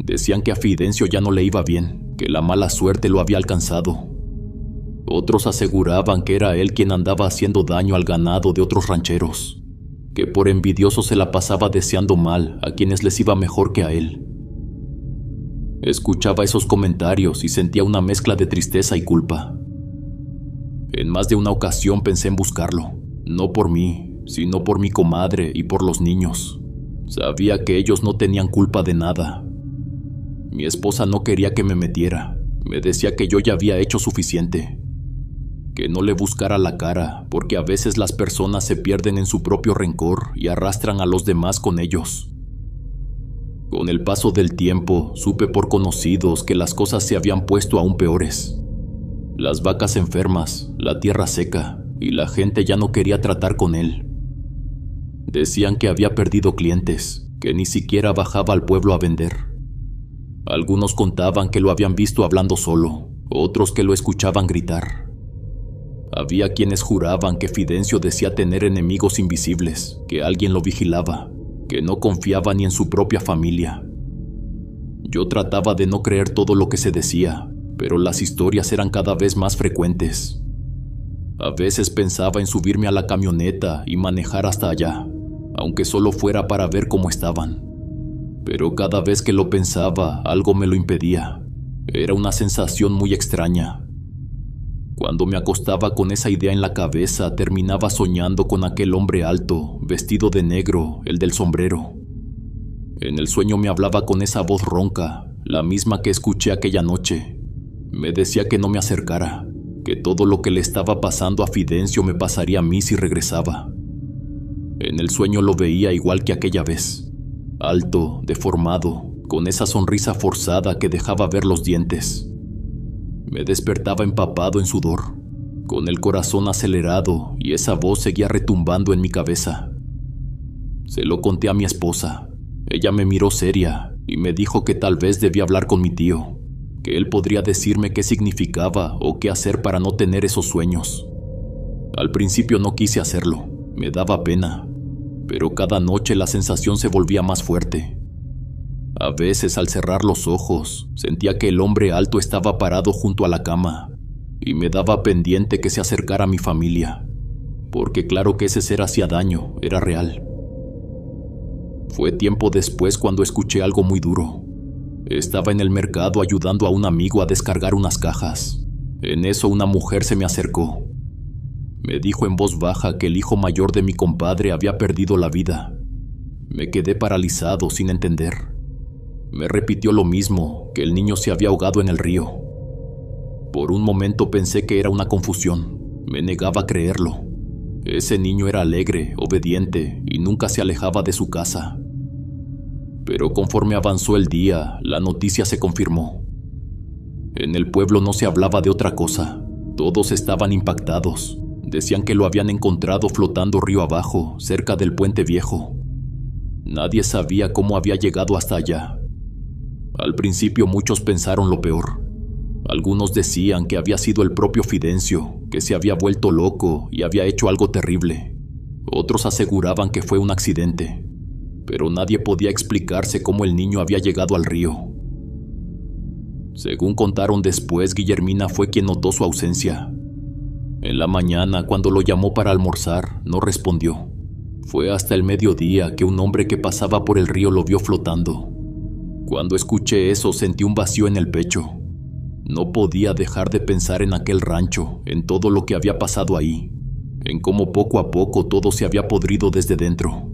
Decían que a Fidencio ya no le iba bien, que la mala suerte lo había alcanzado. Otros aseguraban que era él quien andaba haciendo daño al ganado de otros rancheros, que por envidioso se la pasaba deseando mal a quienes les iba mejor que a él. Escuchaba esos comentarios y sentía una mezcla de tristeza y culpa. En más de una ocasión pensé en buscarlo, no por mí, sino por mi comadre y por los niños. Sabía que ellos no tenían culpa de nada. Mi esposa no quería que me metiera, me decía que yo ya había hecho suficiente, que no le buscara la cara, porque a veces las personas se pierden en su propio rencor y arrastran a los demás con ellos. Con el paso del tiempo, supe por conocidos que las cosas se habían puesto aún peores. Las vacas enfermas, la tierra seca, y la gente ya no quería tratar con él. Decían que había perdido clientes, que ni siquiera bajaba al pueblo a vender. Algunos contaban que lo habían visto hablando solo, otros que lo escuchaban gritar. Había quienes juraban que Fidencio decía tener enemigos invisibles, que alguien lo vigilaba, que no confiaba ni en su propia familia. Yo trataba de no creer todo lo que se decía, pero las historias eran cada vez más frecuentes. A veces pensaba en subirme a la camioneta y manejar hasta allá, aunque solo fuera para ver cómo estaban. Pero cada vez que lo pensaba, algo me lo impedía. Era una sensación muy extraña. Cuando me acostaba con esa idea en la cabeza, terminaba soñando con aquel hombre alto, vestido de negro, el del sombrero. En el sueño me hablaba con esa voz ronca, la misma que escuché aquella noche. Me decía que no me acercara, que todo lo que le estaba pasando a Fidencio me pasaría a mí si regresaba. En el sueño lo veía igual que aquella vez, alto, deformado, con esa sonrisa forzada que dejaba ver los dientes. Me despertaba empapado en sudor, con el corazón acelerado y esa voz seguía retumbando en mi cabeza. Se lo conté a mi esposa. Ella me miró seria y me dijo que tal vez debía hablar con mi tío, que él podría decirme qué significaba o qué hacer para no tener esos sueños. Al principio no quise hacerlo, me daba pena, pero cada noche la sensación se volvía más fuerte. A veces, al cerrar los ojos, sentía que el hombre alto estaba parado junto a la cama y me daba pendiente que se acercara a mi familia, porque claro que ese ser hacía daño, era real. Fue tiempo después cuando escuché algo muy duro. Estaba en el mercado ayudando a un amigo a descargar unas cajas. En eso una mujer se me acercó. Me dijo en voz baja que el hijo mayor de mi compadre había perdido la vida. Me quedé paralizado sin entender. Me repitió lo mismo, que el niño se había ahogado en el río. Por un momento pensé que era una confusión. Me negaba a creerlo. Ese niño era alegre, obediente y nunca se alejaba de su casa. Pero conforme avanzó el día, la noticia se confirmó. En el pueblo no se hablaba de otra cosa. Todos estaban impactados. Decían que lo habían encontrado flotando río abajo, cerca del puente viejo. Nadie sabía cómo había llegado hasta allá. Al principio muchos pensaron lo peor. Algunos decían que había sido el propio Fidencio, que se había vuelto loco y había hecho algo terrible. Otros aseguraban que fue un accidente, pero nadie podía explicarse cómo el niño había llegado al río. Según contaron después, Guillermina fue quien notó su ausencia. En la mañana, cuando lo llamó para almorzar, no respondió. Fue hasta el mediodía que un hombre que pasaba por el río lo vio flotando. Cuando escuché eso, sentí un vacío en el pecho. No podía dejar de pensar en aquel rancho, en todo lo que había pasado ahí, en cómo poco a poco todo se había podrido desde dentro.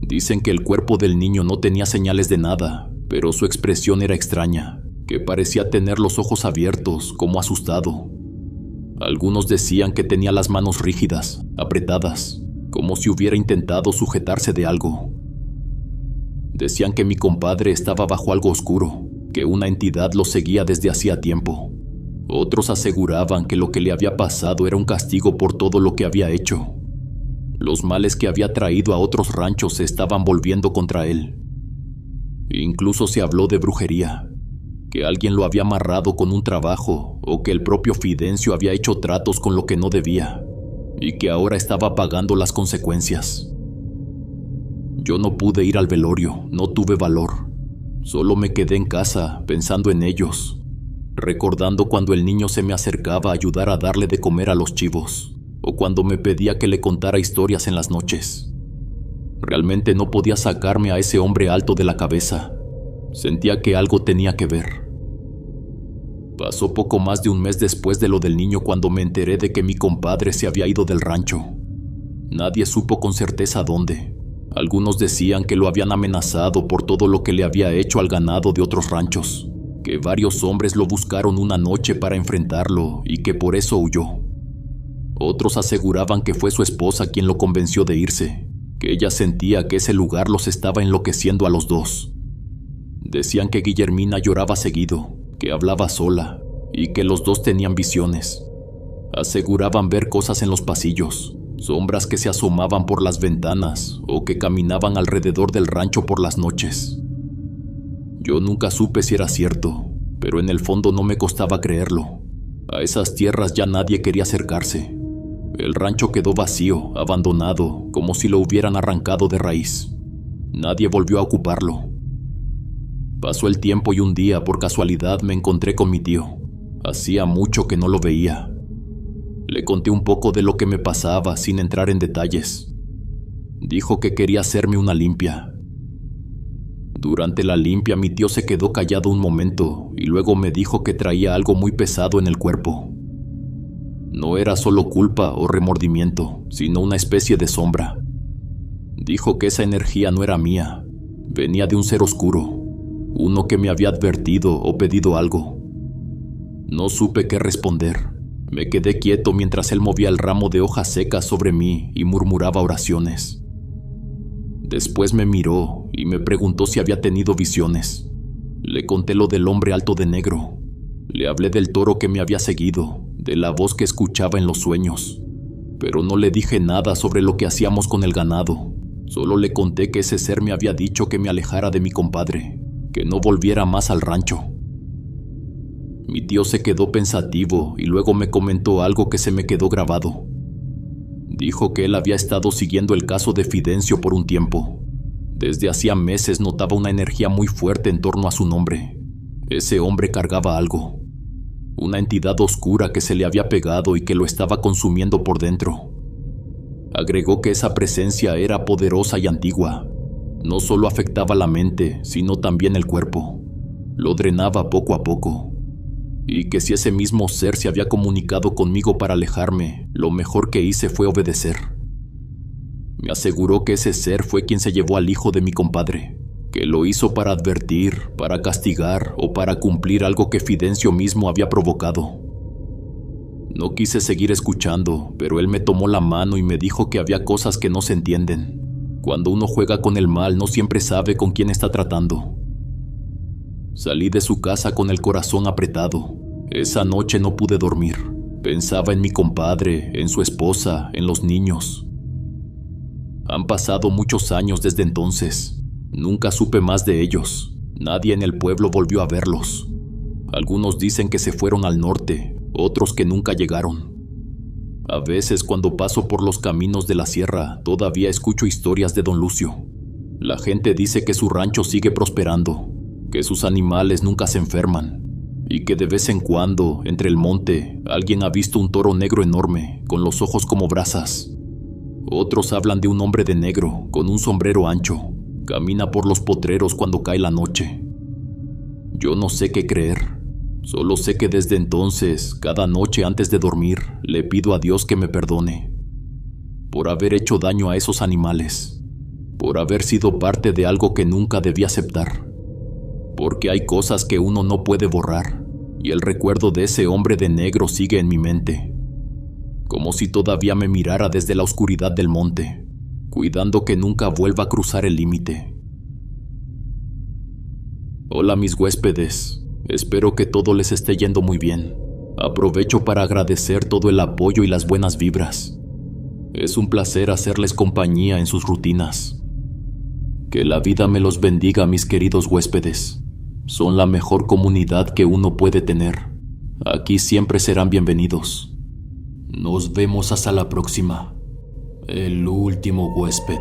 Dicen que el cuerpo del niño no tenía señales de nada, pero su expresión era extraña, que parecía tener los ojos abiertos, como asustado. Algunos decían que tenía las manos rígidas, apretadas, como si hubiera intentado sujetarse de algo. Decían que mi compadre estaba bajo algo oscuro, que una entidad lo seguía desde hacía tiempo. Otros aseguraban que lo que le había pasado era un castigo por todo lo que había hecho. Los males que había traído a otros ranchos se estaban volviendo contra él. Incluso se habló de brujería, que alguien lo había amarrado con un trabajo o que el propio Fidencio había hecho tratos con lo que no debía y que ahora estaba pagando las consecuencias. Yo no pude ir al velorio, no tuve valor. Solo me quedé en casa pensando en ellos, recordando cuando el niño se me acercaba a ayudar a darle de comer a los chivos, o cuando me pedía que le contara historias en las noches. Realmente no podía sacarme a ese hombre alto de la cabeza. Sentía que algo tenía que ver. Pasó poco más de un mes después de lo del niño cuando me enteré de que mi compadre se había ido del rancho. Nadie supo con certeza dónde. Algunos decían que lo habían amenazado por todo lo que le había hecho al ganado de otros ranchos, que varios hombres lo buscaron una noche para enfrentarlo y que por eso huyó. Otros aseguraban que fue su esposa quien lo convenció de irse, que ella sentía que ese lugar los estaba enloqueciendo a los dos. Decían que Guillermina lloraba seguido, que hablaba sola y que los dos tenían visiones. Aseguraban ver cosas en los pasillos, sombras que se asomaban por las ventanas o que caminaban alrededor del rancho por las noches. Yo nunca supe si era cierto, pero en el fondo no me costaba creerlo. A esas tierras ya nadie quería acercarse. El rancho quedó vacío, abandonado, como si lo hubieran arrancado de raíz. Nadie volvió a ocuparlo. Pasó el tiempo y un día, por casualidad, me encontré con mi tío. Hacía mucho que no lo veía. Le conté un poco de lo que me pasaba sin entrar en detalles. Dijo que quería hacerme una limpia. Durante la limpia mi tío se quedó callado un momento y luego me dijo que traía algo muy pesado en el cuerpo. No era solo culpa o remordimiento, sino una especie de sombra. Dijo que esa energía no era mía, venía de un ser oscuro, uno que me había advertido o pedido algo. No supe qué responder. Me quedé quieto mientras él movía el ramo de hojas secas sobre mí y murmuraba oraciones. Después me miró y me preguntó si había tenido visiones. Le conté lo del hombre alto de negro. Le hablé del toro que me había seguido, de la voz que escuchaba en los sueños. Pero no le dije nada sobre lo que hacíamos con el ganado. Solo le conté que ese ser me había dicho que me alejara de mi compadre, que no volviera más al rancho. Mi tío se quedó pensativo y luego me comentó algo que se me quedó grabado. Dijo que él había estado siguiendo el caso de Fidencio por un tiempo. Desde hacía meses notaba una energía muy fuerte en torno a su nombre. Ese hombre cargaba algo. Una entidad oscura que se le había pegado y que lo estaba consumiendo por dentro. Agregó que esa presencia era poderosa y antigua. No solo afectaba la mente, sino también el cuerpo. Lo drenaba poco a poco. y que si ese mismo ser se había comunicado conmigo para alejarme, lo mejor que hice fue obedecer. Me aseguró que ese ser fue quien se llevó al hijo de mi compadre, que lo hizo para advertir, para castigar o para cumplir algo que Fidencio mismo había provocado. No quise seguir escuchando, pero él me tomó la mano y me dijo que había cosas que no se entienden. Cuando uno juega con el mal, no siempre sabe con quién está tratando. Salí de su casa con el corazón apretado. Esa noche no pude dormir. Pensaba en mi compadre, en su esposa, en los niños. Han pasado muchos años desde entonces. Nunca supe más de ellos. Nadie en el pueblo volvió a verlos. Algunos dicen que se fueron al norte, otros que nunca llegaron. A veces cuando paso por los caminos de la sierra, todavía escucho historias de don Lucio. La gente dice que su rancho sigue prosperando, que sus animales nunca se enferman, y que de vez en cuando, entre el monte, alguien ha visto un toro negro enorme, con los ojos como brasas. Otros hablan de un hombre de negro, con un sombrero ancho. Camina por los potreros cuando cae la noche. Yo no sé qué creer. Solo sé que desde entonces, cada noche antes de dormir, le pido a Dios que me perdone. Por haber hecho daño a esos animales. Por haber sido parte de algo que nunca debí aceptar. Porque hay cosas que uno no puede borrar, y el recuerdo de ese hombre de negro sigue en mi mente. Como si todavía me mirara desde la oscuridad del monte, cuidando que nunca vuelva a cruzar el límite. Hola mis huéspedes, espero que todo les esté yendo muy bien. Aprovecho para agradecer todo el apoyo y las buenas vibras. Es un placer hacerles compañía en sus rutinas. Que la vida me los bendiga, mis queridos huéspedes. Son la mejor comunidad que uno puede tener. Aquí siempre serán bienvenidos. Nos vemos hasta la próxima. El último huésped.